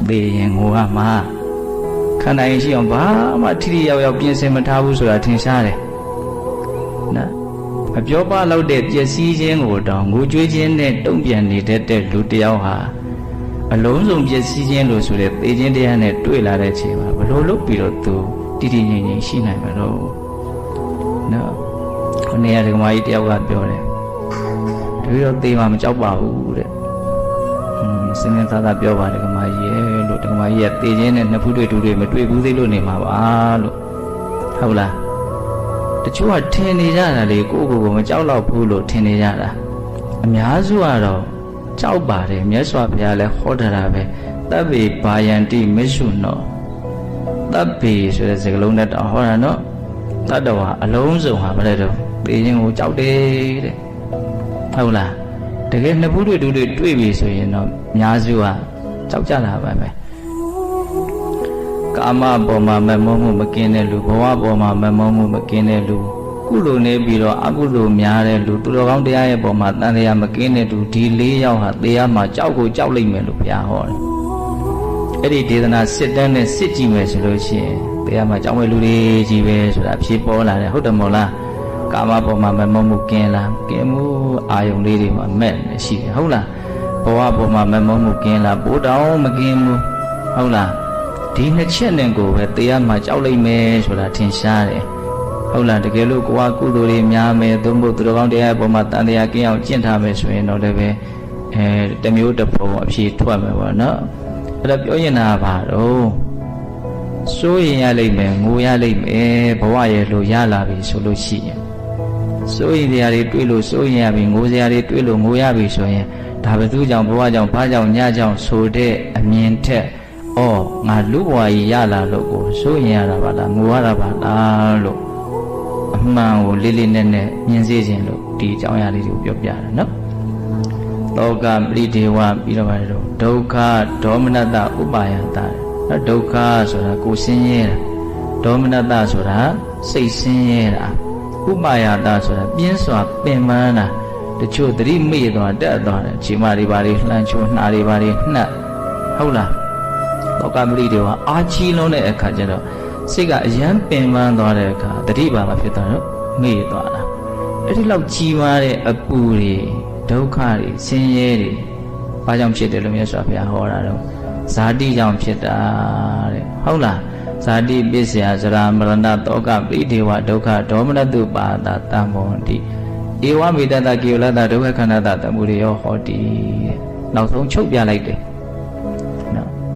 သေရင်ငိုရမှာခန္ဓာရင်ရှိအောင်ဘာမှထိထိရောက်ရောက်ပြင်ဆင်မထားဘူးဆိုတာထင်ရှားတယ်နော်အပြောပါလောက်တဲ့ပျက်စီးခြင်းကိုတောင်ငိုကြွေးခြင်းနဲ့တုံ့ပြန်နေတတ်တဲ့လူတစ်ယောက်ဟာအလုံးစုံပျက်စီးခြင်းလို့ဆိုတဲ့သေခြင်းတရားနဲ့တွေ့လာတဲ့အချိန်မှာဘလို့လုပ်ပြီးတော့သူတည်တည်ငြိမ်ငြိမ်ရှိနိုင်မှာတော့နော်ခொနည်းရဒကမာကြီးတယောက်ကပြောတယ်တပည့်တော်သေမှာမကြောက်ပါဘူးတဲ့စင်းစင်းသားသားပြောပါဒကမာကြီးရဲ့လို့ဒကမာကြီးကသေခြင်းနဲ့နှစ်ဖူးတွေ့တူတွေမတွေ့ဘူးသေးလို့နေမှာပါလို့ဟုတ်လားတချို့ကထင်နေကြတာလေကိုယ့်ကိုယ်ကိုမကြောက်တော့ဘူးလို့ထင်နေကြတာအများစုကတော့ကြောက်ပါတယ်မြတ်စွာဘုရားလည်းဟောထားတာပဲတပ်ပေဘာယန္တိမစ္ဆုနောတပ်ပေဆိုတဲ့စကားလုံးနဲ့တော့ဟောတာနော်တတ္တဝါအလုံးစုံဟာမလဲတော့သေခြင်းကိုကြောက်တယ်တဲ့ဟုတ်လားတကယ်နှစ်ဖူးတွေ့တူတွေတွေ့ပြီဆိုရင်တော့အများစုကကြောက်ကြတာပဲကာမပေါ်မှာမမောမှုမကင်းတဲ့လူဘဝပေါ်မှာမမောမှုမကင်းတဲ့လူကုလိုနေပြီးတော့အကုလိုများတဲ့လူသူတော်ကောင်းတရားရဲ့ပေါ်မှာတန်တရားမကင်းတဲ့လူဒီ၄ယောက်ဟာတရားမှာကြောက်ကိုကြောက်လိမ့်မယ်လို့ဘုရားဟောတယ်အဲ့ဒီဒေသနာစစ်တမ်းနဲ့စစ်ကြည့်မယ်ဆိုလို့ရှိရင်တရားမှာကြောက်မဲ့လူတွေကြီးပဲဆိုတာဖြေပေါ်လာတယ်ဟုတ်တယ်မို့လားကာမပေါ်မှာမမောမှုကင်းလားကင်းမှုအာယုံလေးတွေမှာမဲ့နေရှိတယ်ဟုတ်လားဘဝပေါ်မှာမမောမှုကင်းလားပိုးတောင်မကင်းဘူးဟုတ်လားဒီနှစ်ချက်နဲ့ကိုပဲတရားမှာကြောက်လိမ့်မယ်ဆိုတာထင်ရှားတယ်ဟုတ်လားတကယ်လို့ကိုကကုသိုလ်တွေများမယ်သို့မဟုတ်သူတော်ကောင်းတရားပေါ်မှာတန်တရားကင်းအောင်ကျင့်ထားမယ်ဆိုရင်တော့လည်းပဲတမျိုးတစ်ပုံအဖြေထွက်မယ်ပေါ့နော်အဲ့ဒါပြောရင်တာပါတော့စိုးရင်ရလိမ့်မယ်ငိုရလိမ့်မယ်ဘဝရဲ့လို့ရလာပြီဆိုလို့ရှိရင်စိုးရင်တရားတွေတွေ့လို့စိုးရင်ရပြီငိုစရာတွေတွေ့လို့ငိုရပြီဆိုရင်ဒါဘယ်သူကြောင့်ဘဝကြောင့်ဘာကြောင့်ညကြောင့်ဆိုတဲ့အမြင်ထက်ဩငါလူဘဝကြီးရလာလို့ကိုစိုးရင်ရတာပါလားငိုရတာပါလားလို့အမှန်ကိုလေးလေးနက်နက်မြင်စေခြင်းလို့ဒီအကြောင်းအရာလေးကိုပြောပြတာနော်လောကပရိဒေဝပြီးတော့ပါတယ်ဒုက္ခဒေါမနတဥပါယတဒုက္ခဆိုတာကိုယ်ဆင်းရဲတာဒေါမနတဆိုတာစိတ်ဆင်းရဲတာဥပါယတဆိုတာပြင်းစွာပင်ပန်းတာတချို့သတိမေ့သွားတက်သွားတယ်ခြေမတွေပါတွေလှမ်းချိုးနှာတွေပါတွေနှက်ဟုတ်လားလောကပရိဒေဝအာချီလုံးတဲ့အခါကျတော့စိတ်ကအယံပင်ပန်းသွားတဲ့အခါတတိပါမဖြစ်သွားတော့မေ့သွားတာအဲ့ဒီလောက်ကြီးမားတဲ့အပူတွေဒုက္ခတွေဆင်းရဲတွေဘာကြောင့်ဖြစ်တယ်လို့မြတ်စွာဘုရားဟောတာတော့ဇာတိကြောင့်ဖြစ်တာတဲ့ဟုတ်လားဇာတိပစ္စယဇရာမရဏတောကပိဒေဝဒုက္ခဒေါမနတုပါဒတံမောတိဧဝမေတ္တကေဝလတဒုက္ခခန္ဓာတတမှုရိယောဟောတိတဲ့နောက်ဆုံးချုပ်ပြလိုက်တယ်